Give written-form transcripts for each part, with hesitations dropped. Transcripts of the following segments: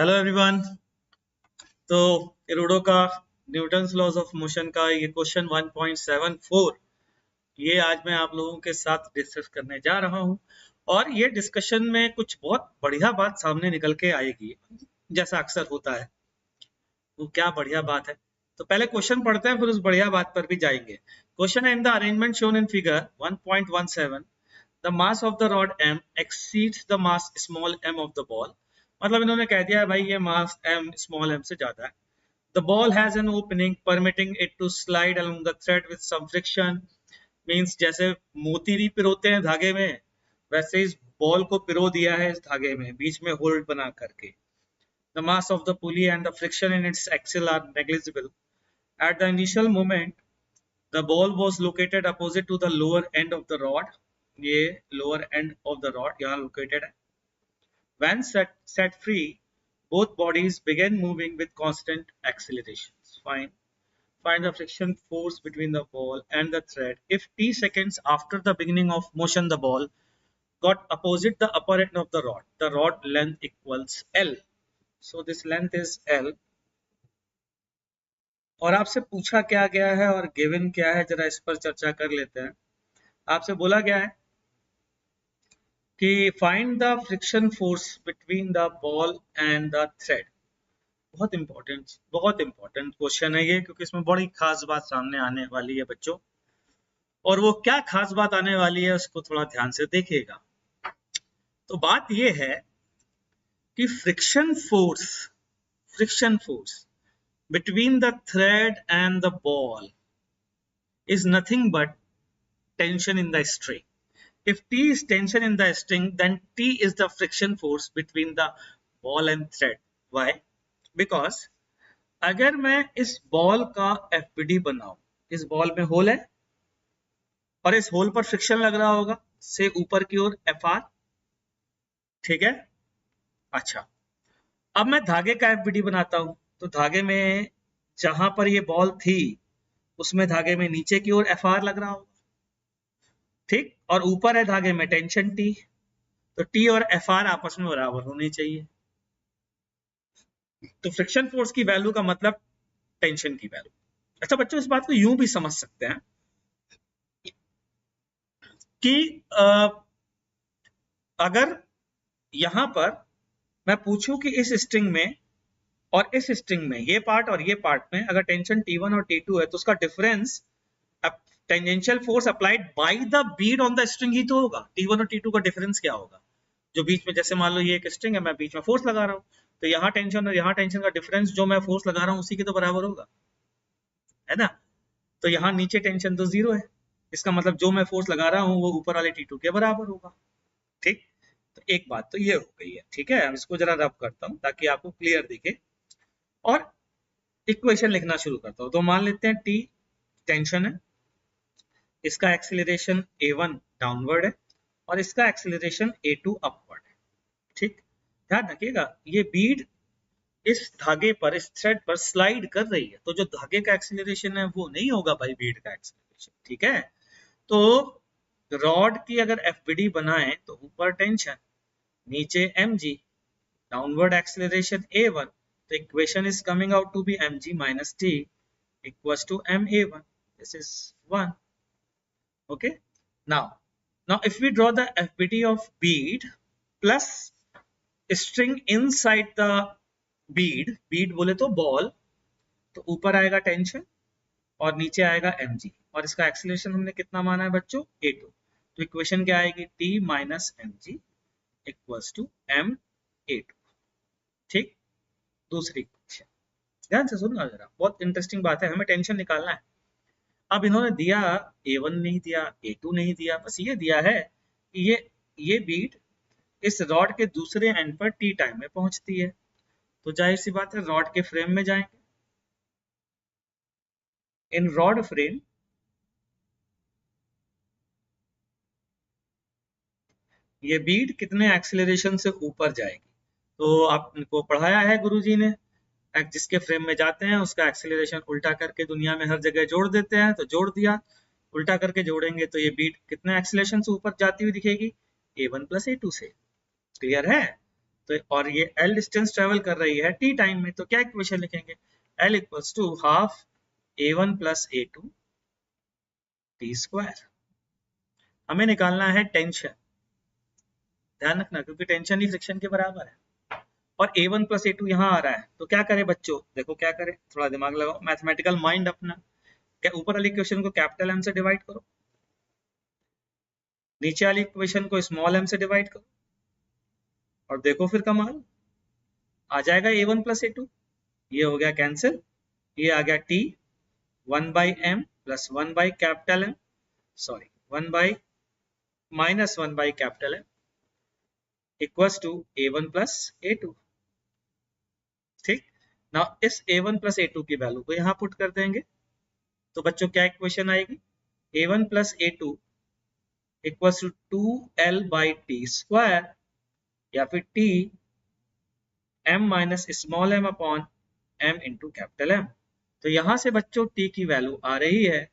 Hello everyone. तो इरोडो का Newton's laws of motion का ये क्वेश्चन 1.74 ये आज मैं आप लोगों के साथ डिस्कस करने जा रहा हूँ। और ये डिस्कशन में कुछ बहुत बढ़िया बात सामने निकल के आएगी, जैसा अक्सर होता है। वो क्या बढ़िया बात है, तो पहले क्वेश्चन पढ़ते हैं, फिर उस बढ़िया बात पर भी जाएंगे। क्वेश्चन है, in the arrangement shown in figure 1.17 the mass of the rod m exceeds the mass small m of the ball. मतलब इन्होंने कह दिया है भाई ये मास m स्मॉल m से ज्यादा है। The ball has an opening permitting it to slide along the thread with some friction. Means जैसे मोती नहीं पिरोते हैं धागे में, वैसे इस बॉल को पिरो दिया है इस धागे में, बीच में होल्ड बना करके। The mass of the pulley and the friction in its axle are negligible. At the initial moment, the ball was located opposite to the lower end of the rod. ये lower end of the rod यहाँ located है. When set free, both bodies began moving with constant accelerations. Find the friction force between the ball and the thread. If t seconds after the beginning of motion, the ball got opposite the upper end of the rod length equals L. So this length is L. और आपसे पूछा क्या गया है और given क्या है, जरा इस पर चर्चा कर लेते हैं। आपसे बोला गया है कि find the friction force between the ball and the thread. बहुत इंपॉर्टेंट क्वेश्चन है ये, क्योंकि इसमें बड़ी खास बात सामने आने वाली है बच्चों। और वो क्या खास बात आने वाली है उसको थोड़ा ध्यान से देखिएगा। तो बात ये है कि friction force between the thread and the ball is nothing but tension in the string. If T is tension in the string, then T is the friction force between the ball and thread. Why? Because अगर मैं इस ball का FBD बनाऊं, इस ball में whole है और इस होल पर फ्रिक्शन लग रहा होगा से ऊपर की ओर FR, ठीक है। अच्छा, अब मैं धागे का FBD बनाता हूं, तो धागे में जहां पर ये बॉल थी उसमें धागे में नीचे की ओर FR लग रहा होगा, ठीक। और ऊपर है धागे में टेंशन T, तो T और FR आपस में बराबर होनी चाहिए। तो फ्रिक्शन फोर्स की वैल्यू का मतलब टेंशन की वैल्यू। अच्छा बच्चों, इस बात को यूं भी समझ सकते हैं कि अगर यहां पर मैं पूछूं कि इस स्ट्रिंग में और इस स्ट्रिंग में, ये पार्ट और ये पार्ट में अगर टेंशन T1 और T2 है, तो उसका difference tangential force applied by the bead on the string ही तो होगा। T1 और T2 का डिफरेंस क्या होगा? जो बीच में, जैसे मान लो ये एक स्ट्रिंग है, मैं बीच में फोर्स लगा रहा हूँ, तो यहाँ टेंशन और यहाँ टेंशन का डिफरेंस जो मैं फोर्स लगा रहा हूँ उसी के तो बराबर होगा, है ना। तो यहाँ नीचे टेंशन तो 0 है, इसका मतलब जो मैं फोर्स लगा रहा हूँ वो ऊपर वाले T2 के बराबर होगा, ठीक। तो एक बात तो ये हो गई है, ठीक है। अब इसको जरा रब करता हूँ ताकि आपको क्लियर दिखे और इक्वेशन लिखना शुरू करता हूँ। तो मान लेते हैं T टेंशन है, इसका एक्सीलरेशन A1 डाउनवर्ड है और इसका एक्सीलरेशन A2 अपवर्ड है, ठीक। ध्यान रखिएगा, ये बीड इस धागे पर, इस थ्रेड पर स्लाइड कर रही है, तो जो धागे का एक्सीलरेशन है वो नहीं होगा भाई बीड का एक्सीलरेशन, ठीक है। तो रॉड की अगर FBD बनाए तो ऊपर टेंशन, नीचे mg, डाउनवर्ड एक्सीलरेशन A1, तो equation is coming out to be mg minus t equals to ma1. This is 1. Okay, now if we draw the FBD of bead plus string inside the bead बोले तो ball, तो ऊपर आएगा tension और नीचे आएगा mg, और इसका एक्सीलरेशन हमने कितना माना है बच्चों? A2। तो इक्वेशन क्या आएगी? t minus mg equals to ma2, ठीक। दूसरी इक्वेशन ध्यान से सुनना जरा, बहुत इंटरेस्टिंग बात है, हमें टेंशन निकालना है। अब इन्होंने दिया A1 नहीं दिया, A2 नहीं दिया, बस ये दिया है कि ये बीड इस रॉड के दूसरे एंड पर T टाइम में पहुंचती है। तो जाहिर सी बात है रॉड के फ्रेम में जाएंगे, इन रॉड फ्रेम ये बीड कितने एक्सीलरेशन से ऊपर जाएगी? तो आपको पढ़ाया है गुरुजी ने, जिसके फ्रेम में जाते हैं उसका एक्सीलरेशन उल्टा करके दुनिया में हर जगह जोड़ देते हैं, तो जोड़ दिया, उल्टा करके जोड़ेंगे तो ये बीट कितने एक्सीलरेशन से ऊपर जाती हुई दिखेगी? A1 plus A2 से। क्लियर है? तो और ये L डिस्टेंस ट्रेवल कर रही है T टाइम में, तो क्या इक्वेशन लिखेंगे? L equals to half A1 plus A2 T square. हमें निकालना है टेंशन, ध्यान रखना, क्योंकि टेंशन ही फ्रिक्शन के बराबर है। और A1 प्लस A2 यहाँ आ रहा है, तो क्या करें बच्चों? देखो क्या करें, थोड़ा दिमाग लगाओ, मैथमेटिकल माइंड अपना। क्या ऊपर वाली इक्वेशन को कैपिटल M से डिवाइड करो, नीचे वाली इक्वेशन को स्मॉल m से डिवाइड करो, और देखो फिर कमाल आ जाएगा A1 प्लस A2, ये हो गया कैंसिल, ये आ गया T 1 by m plus 1 by capital M, sorry 1 by minus 1 by capital M equals to A1 plus A2। ठीक ना, इस A1 प्लस A2 की वैल्यू को यहाँ पुट कर देंगे, तो बच्चों क्या इक्वेशन आएगी? A1 plus A2 equals to 2L by T square, या फिर T M minus small m upon M into capital M। तो यहां से बच्चों T की वैल्यू आ रही है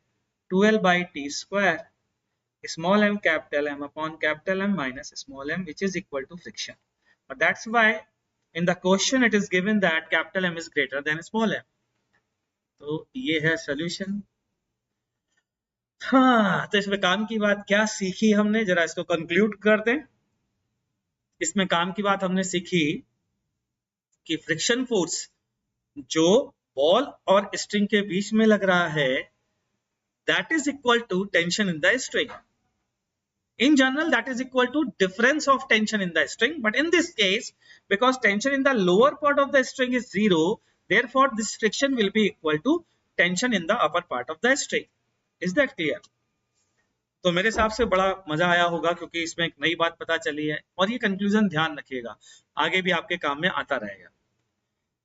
2L by T square small m capital M upon capital M minus small m, which is equal to friction. But that's why in the question it is given that capital M is greater than small m. तो ये है solution। हाँ, तो इसमें काम की बात क्या सीखी हमने, जरा इसको कंक्लूड कर दें। इसमें काम की बात हमने सीखी कि फ्रिक्शन फोर्स जो बॉल और स्ट्रिंग के बीच में लग रहा है, that is equal to tension in the string. In general, that is equal to difference of tension in the string, but in this case, because tension in the lower part of the string is 0, therefore this friction will be equal to tension in the upper part of the string. Is that clear? तो मेरे हिसाब से बड़ा मजा आया होगा, क्योंकि इसमें एक नई बात पता चली है, और ये कंक्लूजन ध्यान रखिएगा, आगे भी आपके काम में आता रहेगा।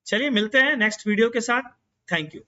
चलिए मिलते हैं नेक्स्ट वीडियो के साथ। Thank you.